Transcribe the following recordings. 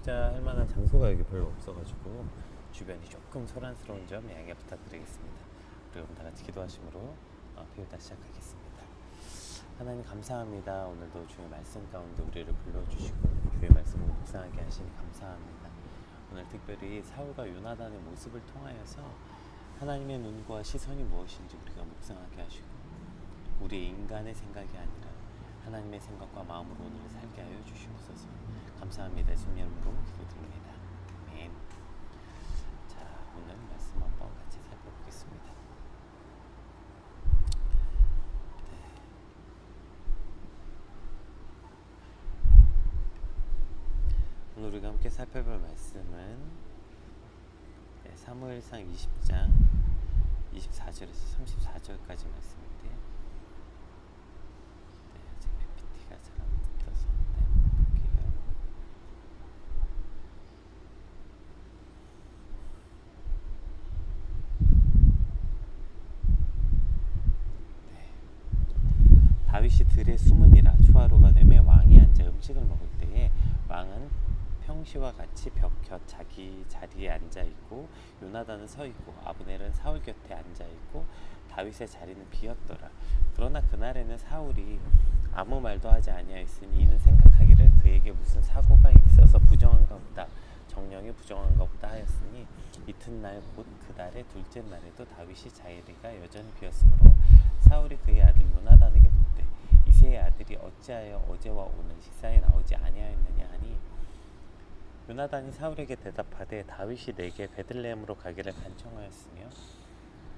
앉아 할 만한 장소가 여기 별로 없어가지고 주변이 조금 소란스러운 점 양해 부탁드리겠습니다. 그럼 다 같이 기도하심으로 배우다 시작하겠습니다. 하나님 감사합니다. 오늘도 주의 말씀 가운데 우리를 불러주시고 주의 말씀을 묵상하게 하시니 감사합니다. 오늘 특별히 사울과 요나단의 모습을 통하여서 하나님의 눈과 시선이 무엇인지 우리가 묵상하게 하시고 우리 인간의 생각이 아니라 하나님의 생각과 마음으로 오늘을 살게 하여 주시옵소서. 감사합니다. 예수님 이름으로 기도드립니다. 아멘. 자, 오늘 말씀 한번 같이 살펴보겠습니다. 오늘 우리가 함께 살펴볼 말씀은 사무엘상 20장 24절에서 34절까지 말씀인데요. 아직 PPT가 잘 안 뜯어서 볼게요. 다윗이 들에 숨으니라. 초하루가 되매 왕이 앉아 음식을 먹을 때에 왕은 평시와 같이 벽 곁 자기 자리에 앉아 있고 요나단은 서 있고 아브넬은 사울 곁에 앉아 있고 다윗의 자리는 비었더라. 그러나 그날에는 사울이 아무 말도 하지 아니하였으니 이는 생각하기를 그에게 무슨 사고가 있어서 부정한가 보다 정령이 부정한가 보다 하였으니 이튿날 곧 그 달의 둘째 날에도 다윗이 자리가 여전히 비었으므로 사울이 그의 아들 요나단에게 묻되 이새의 아들이 어찌하여 어제와 오늘 식사에 나오지 아니하였느냐 하니 요나단이 사울에게 대답하되 다윗이 내게 베들레헴으로 가기를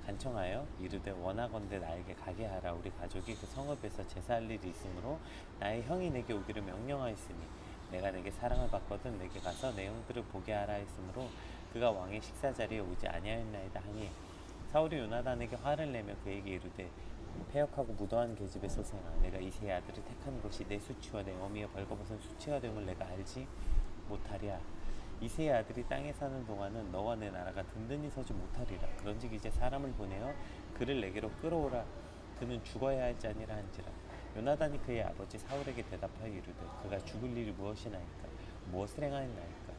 간청하여 이르되 원하건대 나에게 가게 하라. 우리 가족이 그 성읍에서 제사할 일이 있으므로 나의 형이 내게 오기를 명령하였으니 내가 내게 사랑을 받거든 내게 가서 내 형들을 보게 하라 했으므로 그가 왕의 식사 자리에 오지 아니하였나이다 하니 사울이 요나단에게 화를 내며 그에게 이르되 패역하고 무도한 계집의 소생아, 내가 이새의 아들을 택한 것이 내 수치와 내 어미의 벌거벗은 수치가 됨을 내가 알지 못하랴. 이새의 아들이 땅에 사는 동안은 너와 내 나라가 든든히 서지 못하리라. 그런즉 이제 사람을 보내어 그를 내게로 끌어오라. 그는 죽어야 할지 아니라 한지라. 요나단이 그의 아버지 사울에게 대답하여 이르되 그가 죽을 일이 무엇이나이까 무엇을 행하였나이까.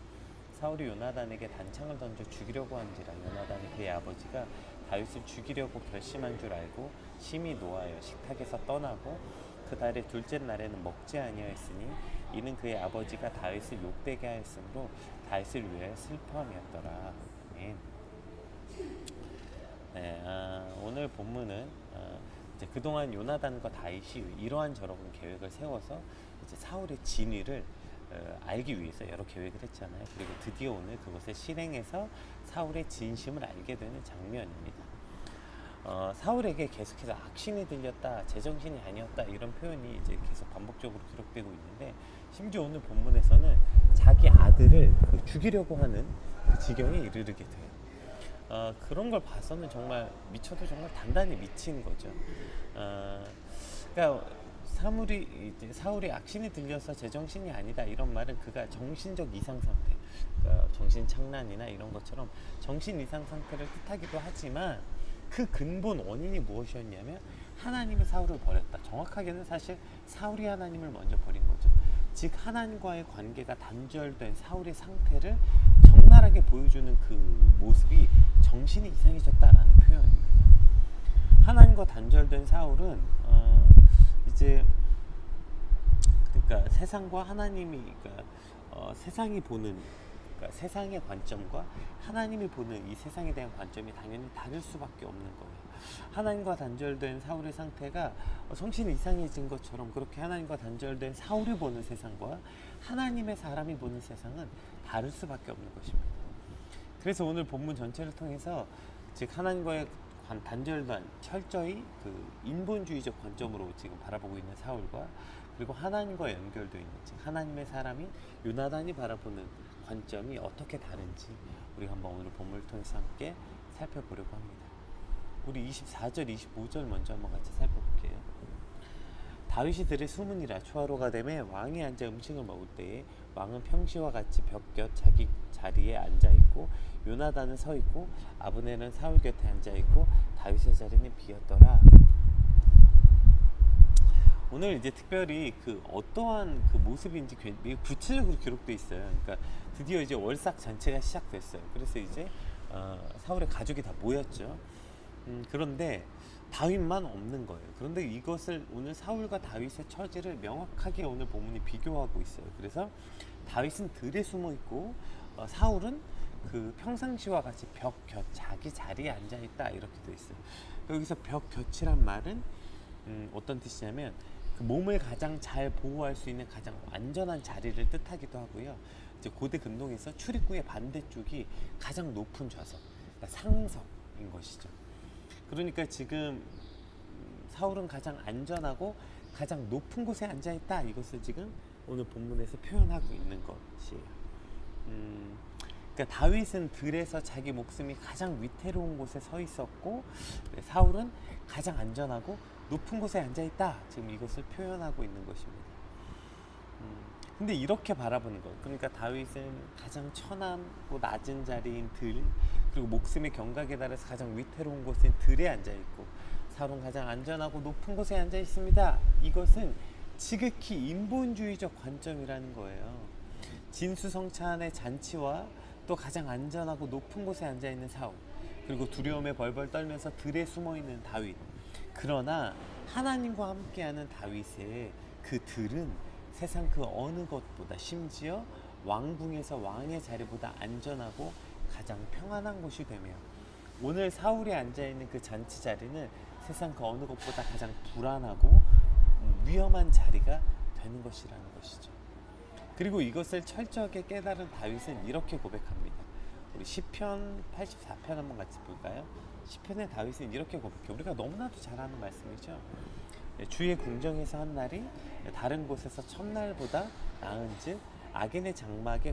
사울이 요나단에게 단창을 던져 죽이려고 한지라. 요나단이 그의 아버지가 다윗을 죽이려고 결심한 줄 알고 심히 노하여 식탁에서 떠나고 그 달의 둘째 날에는 먹지 아니하였으니 이는 그의 아버지가 다윗을 욕되게 하였으므로 다윗을 위하여 슬퍼함이었더라. 아멘. 오늘 본문은 이제 그동안 요나단과 다윗이 이러한 저러한 계획을 세워서 이제 사울의 진위를 알기 위해서 여러 계획을 했잖아요. 그리고 드디어 오늘 그것을 실행해서 사울의 진심을 알게 되는 장면입니다. 사울에게 계속해서 악신이 들렸다, 제정신이 아니었다 이런 표현이 이제 계속 반복적으로 기록되고 있는데 심지어 오늘 본문에서는 자기 아들을 죽이려고 하는 그 지경에 이르게 돼요. 그런 걸 봐서는 정말 미쳐도 정말 단단히 미친 거죠. 그러니까 사울이 악신이 들려서 제정신이 아니다 이런 말은 그가 정신적 이상 상태, 그러니까 정신 착란이나 이런 것처럼 정신 이상 상태를 뜻하기도 하지만 그 근본 원인이 무엇이었냐면 하나님이 사울을 버렸다. 정확하게는 사실 사울이 하나님을 먼저 버린 거죠. 즉 하나님과의 관계가 단절된 사울의 상태를 적나라하게 보여주는 그 모습이 정신이 이상해졌다라는 표현입니다. 하나님과 단절된 사울은 이제 그러니까 세상과 하나님이 세상이 보는 세상의 관점과 하나님이 보는 이 세상에 대한 관점이 당연히 다를 수밖에 없는 거예요. 하나님과 단절된 사울의 상태가 정신이 이상해진 것처럼 그렇게 하나님과 단절된 사울이 보는 세상과 하나님의 사람이 보는 세상은 다를 수밖에 없는 것입니다. 그래서 오늘 본문 전체를 통해서 즉 하나님과의 단절된 철저히 그 인본주의적 관점으로 지금 바라보고 있는 사울과 그리고 하나님과 연결되어 있는 즉 하나님의 사람인 요나단이 바라보는 관점이 어떻게 다른지 우리가 한번 오늘 본문을 통해서 함께 살펴보려고 합니다. 우리 24절, 25절 먼저 한번 같이 살펴볼게요. 다윗이 들에 숨으니라. 초하루가 되매 왕이 앉아 음식을 먹을 때에 왕은 평시와 같이 벽 곁 자기 자리에 앉아 있고 요나단은 서 있고 아브넬은 사울 곁에 앉아 있고 다윗의 자리는 비었더라. 오늘 이제 특별히 그 어떠한 그 모습인지 구체적으로 기록돼 있어요. 그러니까 드디어 이제 월삭 잔치가 시작됐어요. 그래서 이제 사울의 가족이 다 모였죠. 그런데 다윗만 없는 거예요. 그런데 이것을 오늘 사울과 다윗의 처지를 명확하게 오늘 본문이 비교하고 있어요. 그래서 다윗은 들에 숨어 있고 사울은 그 평상시와 같이 벽 곁 자기 자리에 앉아 있다 이렇게 돼 있어요. 여기서 벽 곁이란 말은 어떤 뜻이냐면 그 몸을 가장 잘 보호할 수 있는 가장 안전한 자리를 뜻하기도 하고요. 이제 고대 근동에서 출입구의 반대쪽이 가장 높은 좌석, 그러니까 상석인 것이죠. 그러니까 지금 사울은 가장 안전하고 가장 높은 곳에 앉아 있다. 이것을 지금 오늘 본문에서 표현하고 있는 것이에요. 그러니까 다윗은 들에서 자기 목숨이 가장 위태로운 곳에 서 있었고, 사울은 가장 안전하고 높은 곳에 앉아 있다. 지금 이것을 표현하고 있는 것입니다. 근데 이렇게 바라보는 것. 그러니까 다윗은 가장 천하고 낮은 자리인 들, 그리고 목숨의 경각에 달해서 가장 위태로운 곳인 들에 앉아 있고, 사울은 가장 안전하고 높은 곳에 앉아 있습니다. 이것은 지극히 인본주의적 관점이라는 거예요. 진수성찬의 잔치와 또 가장 안전하고 높은 곳에 앉아 있는 사울, 그리고 두려움에 벌벌 떨면서 들에 숨어 있는 다윗. 그러나 하나님과 함께하는 다윗의 그 들은 세상 그 어느 것보다, 심지어 왕궁에서 왕의 자리보다 안전하고 가장 평안한 곳이 되며, 오늘 사울이 앉아있는 그 잔치 자리는 세상 그 어느 것보다 가장 불안하고 위험한 자리가 되는 것이라는 것이죠. 그리고 이것을 철저하게 깨달은 다윗은 이렇게 고백합니다. 우리 시편 84편 한번 같이 볼까요? 시편의 다윗은 이렇게 고백해요. 우리가 너무나도 잘 아는 말씀이죠. 주의 궁정에서 한 날이 다른 곳에서 첫날보다 나은즉 악인의 장막에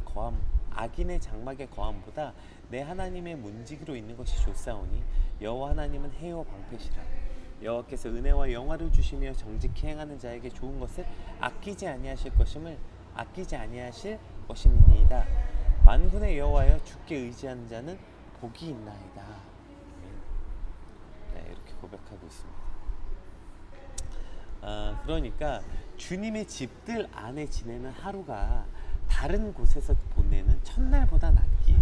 거함보다 내 하나님의 문지기로 있는 것이 좋사오니 여호와 하나님은 해요 방패시라. 여호와께서 은혜와 영화를 주시며 정직히 행하는 자에게 좋은 것을 아끼지 아니하실 것임이니이다. 만군의 여호와여, 주께 의지하는 자는 복이 있나이다. 네, 이렇게 고백하고 있습니다. 그러니까 주님의 집들 안에 지내는 하루가 다른 곳에서 보내는 첫날보다 낫기에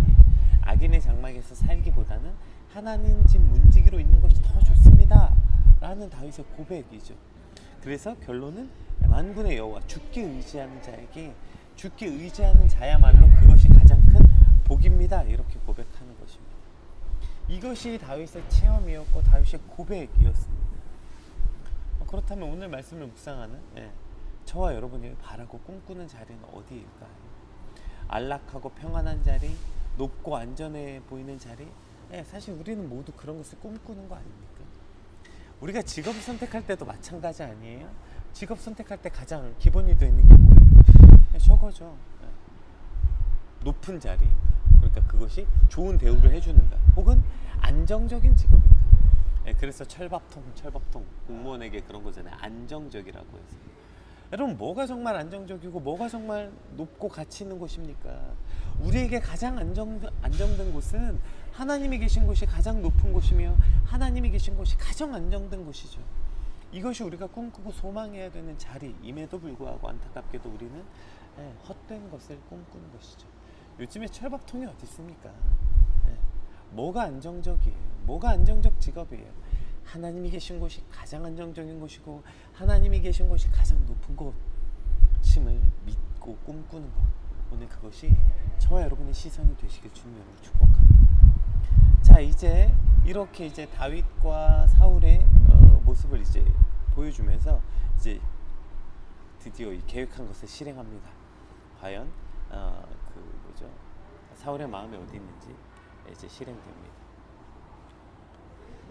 악인의 장막에서 살기보다는 하나님 집 문지기로 있는 것이 더 좋습니다 라는 다윗의 고백이죠. 그래서 결론은 만군의 여호와, 주께 의지하는 자야말로 그것이 가장 큰 복입니다, 이렇게 고백하는 것입니다. 이것이 다윗의 체험이었고 다윗의 고백이었습니다. 그렇다면 오늘 말씀을 묵상하는 저와 여러분이 바라고 꿈꾸는 자리는 어디일까요? 안락하고 평안한 자리, 높고 안전해 보이는 자리. 사실 우리는 모두 그런 것을 꿈꾸는 거 아닙니까? 우리가 직업을 선택할 때도 마찬가지 아니에요? 직업 선택할 때 가장 기본이 되어 있는 게 뭐예요? 저거죠. 높은 자리인가, 그러니까 그것이 좋은 대우를 해주는가, 혹은 안정적인 직업인가. 그래서 철밥통 공무원에게 그런 거잖아요. 안정적이라고 해서. 여러분, 뭐가 정말 안정적이고 뭐가 정말 높고 가치 있는 곳입니까? 우리에게 가장 안정된 곳은 하나님이 계신 곳이 가장 높은 곳이며 하나님이 계신 곳이 가장 안정된 곳이죠. 이것이 우리가 꿈꾸고 소망해야 되는 자리임에도 불구하고 안타깝게도 우리는 헛된 것을 꿈꾸는 것이죠. 요즘에 철밥통이 어디 있습니까? 뭐가 안정적이에요? 뭐가 안정적 직업이에요? 하나님이 계신 곳이 가장 안정적인 곳이고 하나님이 계신 곳이 가장 높은 곳임을 믿고 꿈꾸는 것, 오늘 그것이 저와 여러분의 시선이 되시길 주님으로 축복합니다. 자, 이제 이렇게 이제 다윗과 사울의 모습을 이제 보여주면서 이제 드디어 이 계획한 것을 실행합니다. 과연 사울의 마음이 어디 있는지 이제 실행됩니다.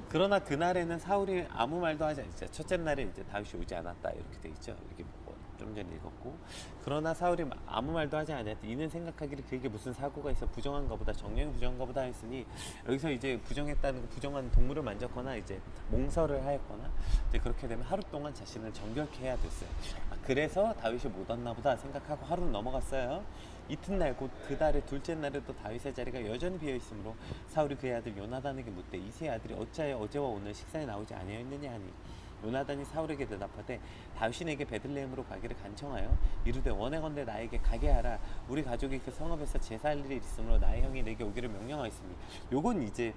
그러나 그날에는 사울이 아무 말도 하지 않았죠. 첫째 날에 이제 다윗이 오지 않았다 이렇게 돼 있죠. 이렇게 좀 전에 읽었고, 그러나 사울이 아무 말도 하지 않았다. 이는 생각하기를 그에게 무슨 사고가 있어 부정한가 보다, 정령이 부정한가 보다 했으니, 여기서 이제 부정했다는 거, 부정한 동물을 만졌거나 이제 몽설을 하였거나 이제 그렇게 되면 하루 동안 자신을 정결케 해야 됐어요. 그래서 다윗이 못 왔나 보다 생각하고 하루는 넘어갔어요. 이튿날 곧 그 달의 둘째 날에도 다윗의 자리가 여전히 비어 있으므로 사울이 그의 아들 요나단에게 묻되, 이 세 아들이 어찌하여 어제와 오늘 식사에 나오지 아니하였느냐 하니, 요나단이 사울에게 대답하되 다윗이 내게 베들레헴으로 가기를 간청하여 이르되 원하건대 나에게 가게 하라. 우리 가족이 그 성읍에서 제사할 일이 있으므로 나의 형이 내게 오기를 명령하였으니. 요건 이제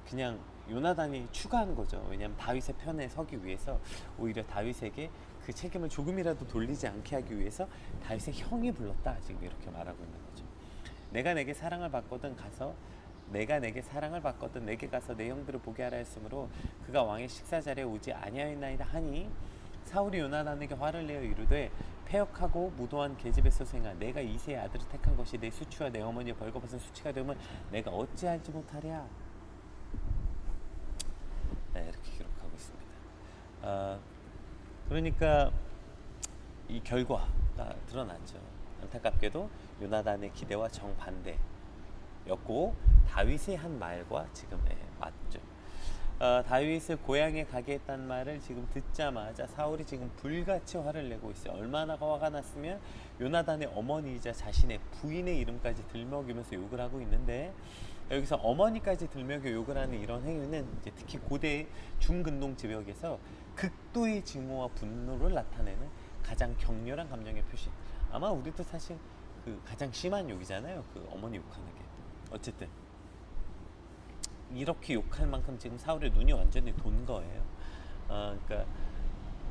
그냥 요나단이 추가한 거죠. 왜냐하면 다윗의 편에 서기 위해서 오히려 다윗에게 그 책임을 조금이라도 돌리지 않게 하기 위해서 다윗의 형이 불렀다, 지금 이렇게 말하고 있는 거죠. 내가 내게 사랑을 받거든 내게 가서 내 형들을 보게 하라 했으므로 그가 왕의 식사 자리에 오지 아니하였나이다 하니 사울이 요나단에게 화를 내어 이르되 패역하고 무도한 계집에서 생하 내가 이새의 아들을 택한 것이 내 수치와 내 어머니의 벌거벗은 수치가 되면 내가 어찌할지 못하랴. 네, 이렇게 기록하고 있습니다. 그러니까 이 결과가 드러났죠. 안타깝게도 요나단의 기대와 정반대였고 다윗의 한 말과 지금 맞죠. 다윗을 고향에 가게 했단 말을 지금 듣자마자 사울이 지금 불같이 화를 내고 있어요. 얼마나 화가 났으면 요나단의 어머니이자 자신의 부인의 이름까지 들먹이면서 욕을 하고 있는데, 여기서 어머니까지 들먹여 욕을 하는 이런 행위는 이제 특히 고대 중근동 지역에서 극도의 증오와 분노를 나타내는 가장 격렬한 감정의 표시. 아마 우리도 사실 그 가장 심한 욕이잖아요. 그 어머니 욕하는 게. 어쨌든 이렇게 욕할 만큼 지금 사울의 눈이 완전히 돈 거예요. 그러니까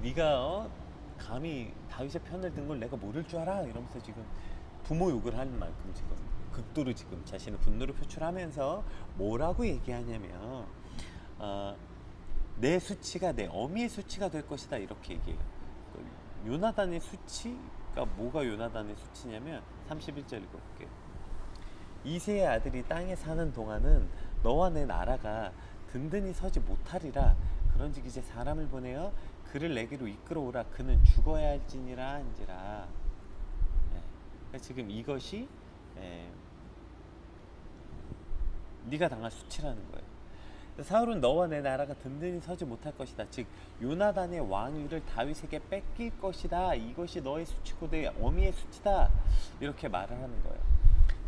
네가 감히 다윗의 편을 든 걸 내가 모를 줄 알아? 이러면서 지금 부모 욕을 하는 만큼 지금 극도로 지금 자신의 분노를 표출하면서 뭐라고 얘기하냐면 내 수치가 내 어미의 수치가 될 것이다, 이렇게 얘기해요. 요나단의 수치가 뭐가 요나단의 수치냐면 31절 읽어볼게요. 이새의 아들이 땅에 사는 동안은 너와 내 나라가 든든히 서지 못하리라. 그런즉 이제 사람을 보내어 그를 내게로 이끌어오라. 그는 죽어야 할지니라 한지라. 그러니까 지금 이것이 네가 당할 수치라는 거예요. 사울은 너와 내 나라가 든든히 서지 못할 것이다. 즉 요나단의 왕위를 다윗에게 뺏길 것이다. 이것이 너의 수치고 내 어미의 수치다. 이렇게 말을 하는 거예요.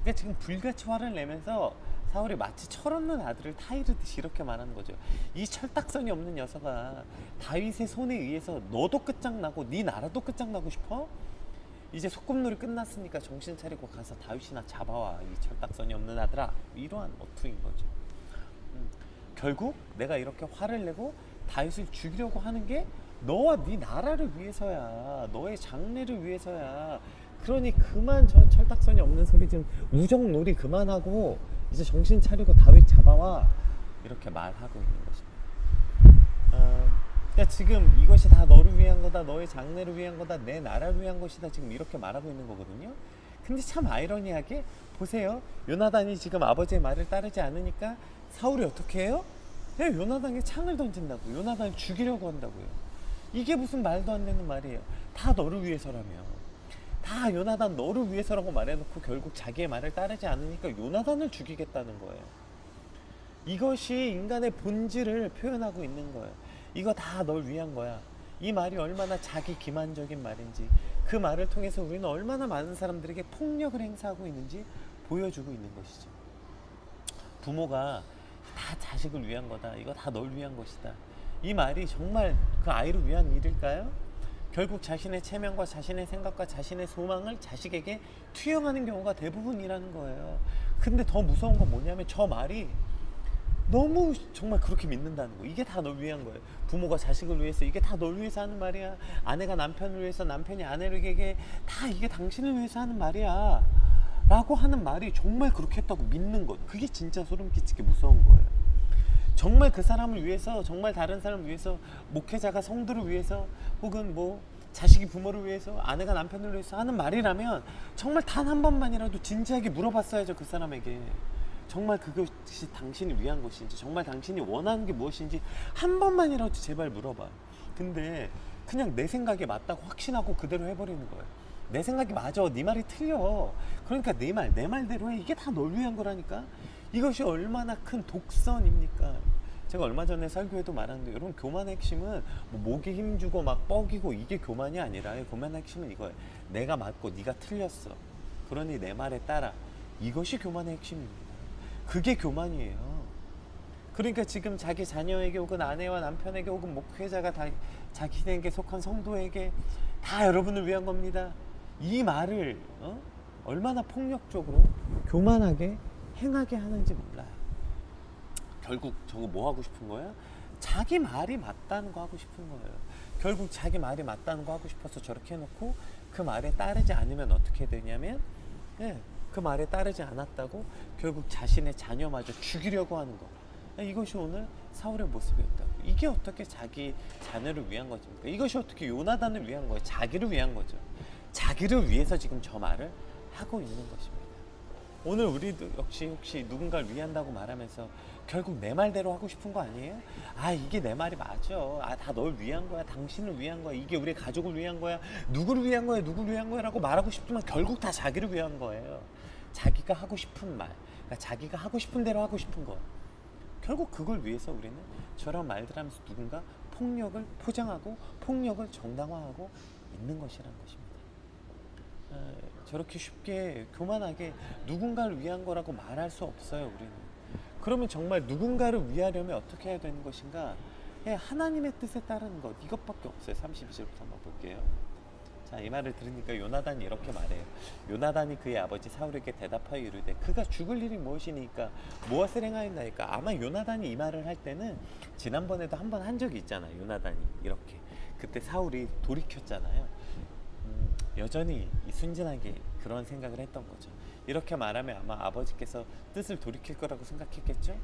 그러니까 지금 불같이 화를 내면서 사울이 마치 철없는 아들을 타이르듯이 이렇게 말하는 거죠. 이 철딱선이 없는 녀석아, 다윗의 손에 의해서 너도 끝장나고 네 나라도 끝장나고 싶어? 이제 소꿉놀이 끝났으니까 정신 차리고 가서 다윗이나 잡아와, 이 철딱선이 없는 아들아. 이러한 어투인 거죠. 결국 내가 이렇게 화를 내고 다윗을 죽이려고 하는 게 너와 네 나라를 위해서야, 너의 장래를 위해서야. 그러니 그만 저 철딱선이 없는 소리 좀 우정놀이 그만하고 이제 정신 차리고 다윗 잡아와, 이렇게 말하고 있는 것입니다. 그러니까 지금 이것이 다 너를 위한 거다, 너의 장래를 위한 거다, 내 나라를 위한 것이다, 지금 이렇게 말하고 있는 거거든요. 근데 참 아이러니하게 보세요. 요나단이 지금 아버지의 말을 따르지 않으니까 사울이 어떻게 해요? 요나단에게 창을 던진다고, 요나단을 죽이려고 한다고요. 이게 무슨 말도 안 되는 말이에요. 다 너를 위해서라며. 다 요나단 너를 위해서라고 말해놓고 결국 자기의 말을 따르지 않으니까 요나단을 죽이겠다는 거예요. 이것이 인간의 본질을 표현하고 있는 거예요. 이거 다 널 위한 거야. 이 말이 얼마나 자기 기만적인 말인지, 그 말을 통해서 우리는 얼마나 많은 사람들에게 폭력을 행사하고 있는지 보여주고 있는 것이죠. 부모가 다 자식을 위한 거다, 이거 다 널 위한 것이다, 이 말이 정말 그 아이를 위한 일일까요? 결국 자신의 체면과 자신의 생각과 자신의 소망을 자식에게 투영하는 경우가 대부분이라는 거예요. 근데 더 무서운 건 뭐냐면 저 말이 너무 정말 그렇게 믿는다는 거. 이게 다 널 위한 거예요. 부모가 자식을 위해서 이게 다 널 위해서 하는 말이야. 아내가 남편을 위해서, 남편이 아내에게 다 이게 당신을 위해서 하는 말이야 라고 하는 말이 정말 그렇게 했다고 믿는 것. 그게 진짜 소름 끼치게 무서운 거예요. 정말 그 사람을 위해서, 정말 다른 사람을 위해서, 목회자가 성도를 위해서, 혹은 뭐 자식이 부모를 위해서, 아내가 남편을 위해서 하는 말이라면 정말 단 한 번만이라도 진지하게 물어봤어야죠. 그 사람에게 정말 그것이 당신이 위한 것인지, 정말 당신이 원하는 게 무엇인지 한 번만이라도 제발 물어봐. 근데 그냥 내 생각이 맞다고 확신하고 그대로 해버리는 거예요. 내 생각이 맞아, 네 말이 틀려, 그러니까 내 말대로 해. 이게 다 널 위한 거라니까. 이것이 얼마나 큰 독선입니까? 제가 얼마 전에 설교에도 말하는데, 여러분 교만의 핵심은 뭐 목에 힘주고 막 뻐기고 이게 교만이 아니라, 교만의 핵심은 이거예요. 내가 맞고 네가 틀렸어, 그러니 내 말에 따라. 이것이 교만의 핵심입니다. 그게 교만이에요. 그러니까 지금 자기 자녀에게 혹은 아내와 남편에게 혹은 목회자가 다 자기에게 속한 성도에게 다 여러분을 위한 겁니다. 이 말을 얼마나 폭력적으로 교만하게 행하게 하는지 몰라요. 결국 저거 뭐 하고 싶은 거야? 자기 말이 맞다는 거 하고 싶은 거예요. 결국 자기 말이 맞다는 거 하고 싶어서 저렇게 해놓고 그 말에 따르지 않으면 어떻게 되냐면 그 말에 따르지 않았다고 결국 자신의 자녀마저 죽이려고 하는 거. 이것이 오늘 사울의 모습이었다고. 이게 어떻게 자기 자녀를 위한 것입니까? 이것이 어떻게 요나단을 위한 거예요? 자기를 위한 거죠. 자기를 위해서 지금 저 말을 하고 있는 것입니다. 오늘 우리도 역시 혹시 누군가를 위한다고 말하면서 결국 내 말대로 하고 싶은 거 아니에요? 아, 이게 내 말이 맞아. 아, 다 널 위한 거야. 당신을 위한 거야. 이게 우리 가족을 위한 거야. 누구를 위한 거야. 누구를 위한 거야. 라고 말하고 싶지만 결국 다 자기를 위한 거예요. 자기가 하고 싶은 말. 그러니까 자기가 하고 싶은 대로 하고 싶은 거. 결국 그걸 위해서 우리는 저런 말들 하면서 누군가 폭력을 포장하고 폭력을 정당화하고 있는 것이라는 것입니다. 저렇게 쉽게 교만하게 누군가를 위한 거라고 말할 수 없어요. 우리는. 그러면 정말 누군가를 위하려면 어떻게 해야 되는 것인가? 하나님의 뜻에 따르는 것, 이것밖에 없어요. 32절부터 한번 볼게요. 자, 이 말을 들으니까 요나단이 이렇게 말해요. 요나단이 그의 아버지 사울에게 대답하여 이르되 그가 죽을 일이 무엇이니까 무엇을 행하였나이까. 아마 요나단이 이 말을 할 때는 지난번에도 한 번 한 적이 있잖아요. 요나단이 이렇게 그때 사울이 돌이켰잖아요. 여전히 순진하게 그런 생각을 했던 거죠. 이렇게 말하면 아마 아버지께서 뜻을 돌이킬 거라고 생각했겠죠.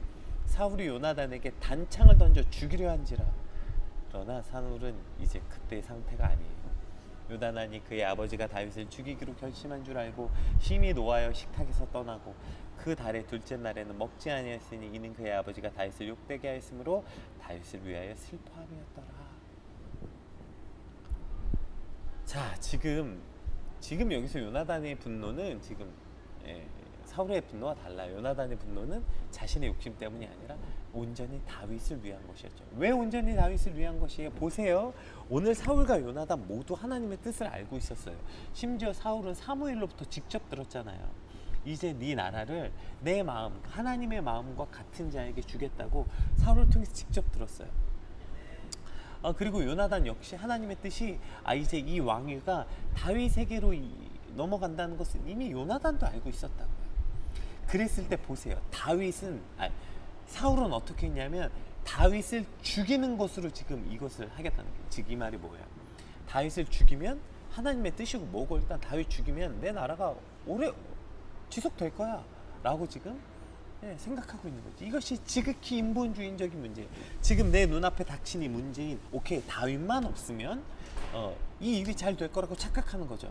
사울이 요나단에게 단창을 던져 죽이려 한지라. 그러나 사울은 이제 그때의 상태가 아니에요. 요나단이 그의 아버지가 다윗을 죽이기로 결심한 줄 알고 힘이 노하여 식탁에서 떠나고 그 달의 둘째 날에는 먹지 아니하였으니 이는 그의 아버지가 다윗을 욕되게 하였으므로 다윗을 위하여 슬퍼함이었더라. 자, 지금 여기서 요나단의 분노는 지금 사울의 분노와 달라요. 요나단의 분노는 자신의 욕심 때문이 아니라 온전히 다윗을 위한 것이었죠. 왜 온전히 다윗을 위한 것이에요? 보세요. 오늘 사울과 요나단 모두 하나님의 뜻을 알고 있었어요. 심지어 사울은 사무엘로부터 직접 들었잖아요. 이제 네 나라를 내 마음, 하나님의 마음과 같은 자에게 주겠다고 사울을 통해서 직접 들었어요. 그리고 요나단 역시 하나님의 뜻이 이제 이 왕위가 다윗에게로 넘어간다는 것은 이미 요나단도 알고 있었다고요. 그랬을 때 보세요. 사울은 어떻게 했냐면 다윗을 죽이는 것으로 지금 이것을 하겠다는 거예요. 즉 이 말이 뭐예요? 다윗을 죽이면 하나님의 뜻이고 뭐고 일단 다윗 죽이면 내 나라가 오래 지속될 거야 라고 지금 생각하고 있는 거지. 이것이 지극히 인본주의적인 문제예요. 지금 내 눈앞에 닥친 이 문제인 오케이 다윗만 없으면 이 일이 잘 될 거라고 착각하는 거죠.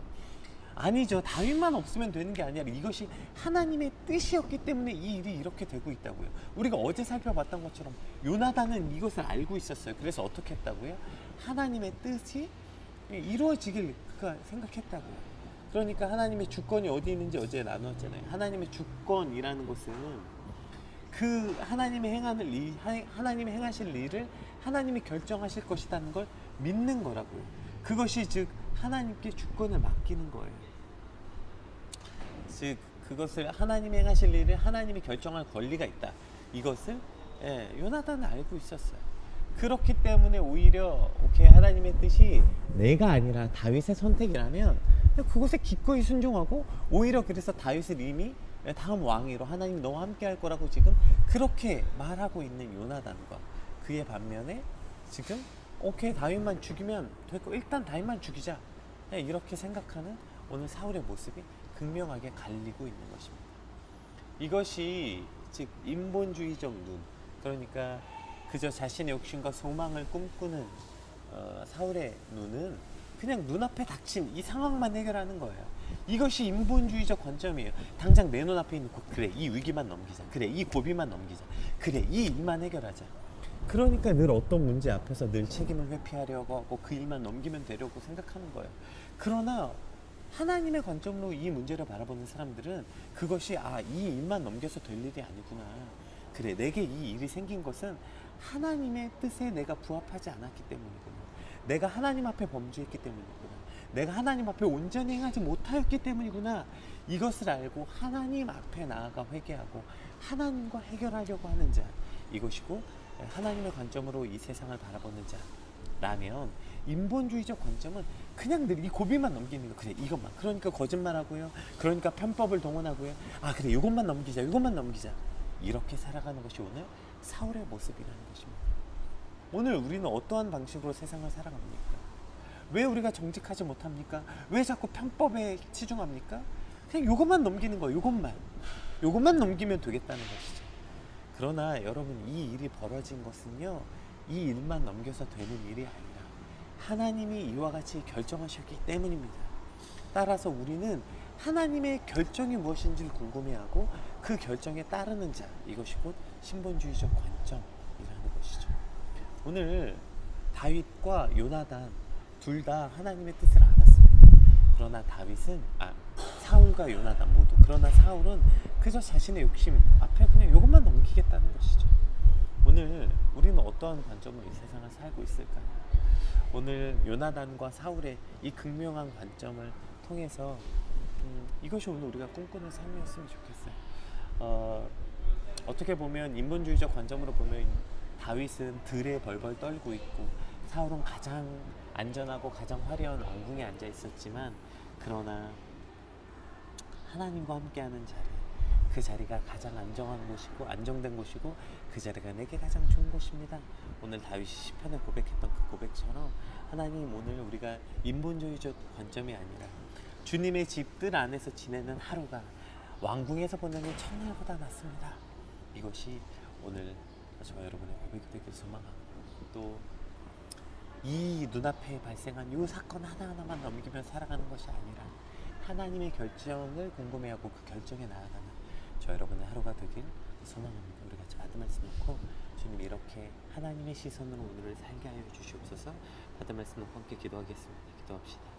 아니죠. 다윗만 없으면 되는 게 아니라 이것이 하나님의 뜻이었기 때문에 이 일이 이렇게 되고 있다고요. 우리가 어제 살펴봤던 것처럼 요나단은 이것을 알고 있었어요. 그래서 어떻게 했다고요? 하나님의 뜻이 이루어지길 그가 생각했다고요. 그러니까 하나님의 주권이 어디 있는지 어제 나누었잖아요. 하나님의 주권이라는 것은 그 하나님이 하나님이 행하실 일을 하나님이 결정하실 것이라는 걸 믿는 거라고요. 그것이 즉 하나님께 주권을 맡기는 거예요. 즉 그것을 하나님이 행하실 일을 하나님이 결정할 권리가 있다. 이것을 요나단은 알고 있었어요. 그렇기 때문에 오히려 오케이 하나님의 뜻이 내가 아니라 다윗의 선택이라면 그것에 기꺼이 순종하고 오히려 그래서 다윗을 이미 다음 왕위로 하나님이 너와 함께 할 거라고 지금 그렇게 말하고 있는 요나단과 그의 반면에 지금 오케이 다윗만 죽이면 됐고 일단 다윗만 죽이자 이렇게 생각하는 오늘 사울의 모습이 극명하게 갈리고 있는 것입니다. 이것이 즉 인본주의적 눈, 그러니까 그저 자신의 욕심과 소망을 꿈꾸는 사울의 눈은 그냥 눈앞에 닥친 이 상황만 해결하는 거예요. 이것이 인본주의적 관점이에요. 당장 내 눈앞에 있는 그래 이 위기만 넘기자, 그래 이 고비만 넘기자, 그래 이 일만 해결하자. 그러니까 늘 어떤 문제 앞에서 늘 책임을 회피하려고 하고 그 일만 넘기면 되려고 생각하는 거예요. 그러나 하나님의 관점으로 이 문제를 바라보는 사람들은 그것이 이 일만 넘겨서 될 일이 아니구나. 그래 내게 이 일이 생긴 것은 하나님의 뜻에 내가 부합하지 않았기 때문이구나. 내가 하나님 앞에 범죄했기 때문이구나. 내가 하나님 앞에 온전히 행하지 못하였기 때문이구나. 이것을 알고 하나님 앞에 나아가 회개하고 하나님과 해결하려고 하는 자, 이것이고 하나님의 관점으로 이 세상을 바라보는 자라면 인본주의적 관점은 그냥 늘 이 고비만 넘기는 거. 그래 이것만. 그러니까 거짓말하고요. 그러니까 편법을 동원하고요. 아 그래 이것만 넘기자. 이것만 넘기자. 이렇게 살아가는 것이 오늘 사울의 모습이라는 것입니다. 오늘 우리는 어떠한 방식으로 세상을 살아갑니까? 왜 우리가 정직하지 못합니까? 왜 자꾸 편법에 치중합니까? 그냥 이것만 넘기는 거예요. 이것만 넘기면 되겠다는 것이죠. 그러나 여러분 이 일이 벌어진 것은요. 이 일만 넘겨서 되는 일이 아니라 하나님이 이와 같이 결정하셨기 때문입니다. 따라서 우리는 하나님의 결정이 무엇인지를 궁금해하고 그 결정에 따르는 자, 이것이 곧 신본주의적 관점이라는 것이죠. 오늘 다윗과 요나단 둘 다 하나님의 뜻을 알았습니다. 그러나 사울과 요나단 모두, 그러나 사울은 그저 자신의 욕심 앞에 그냥 이것만 넘기겠다는 것이죠. 오늘 우리는 어떠한 관점으로 이 세상을 살고 있을까요? 오늘 요나단과 사울의 이 극명한 관점을 통해서 이것이 오늘 우리가 꿈꾸는 삶이었으면 좋겠어요. 어떻게 보면 인본주의적 관점으로 보면 다윗은 들에 벌벌 떨고 있고 사울은 가장 안전하고 가장 화려한 왕궁에 앉아 있었지만, 그러나 하나님과 함께하는 자리, 그 자리가 가장 안정한 곳이고 안정된 곳이고 그 자리가 내게 가장 좋은 곳입니다. 오늘 다윗이 시편에 고백했던 그 고백처럼 하나님, 오늘 우리가 인본주의적 관점이 아니라 주님의 집들 안에서 지내는 하루가 왕궁에서 보내는 첫날보다 낫습니다. 이것이 오늘 저와 여러분의 고백이 되길 소망하고, 또 이 눈앞에 발생한 이 사건 하나하나만 넘기며 살아가는 것이 아니라 하나님의 결정을 궁금해하고 그 결정에 나아가는 저 여러분의 하루가 되길 소망합니다. 우리 같이 받은 말씀 놓고, 주님 이렇게 하나님의 시선으로 오늘을 살게 하여 주시옵소서. 받은 말씀 놓고 함께 기도하겠습니다. 기도합시다.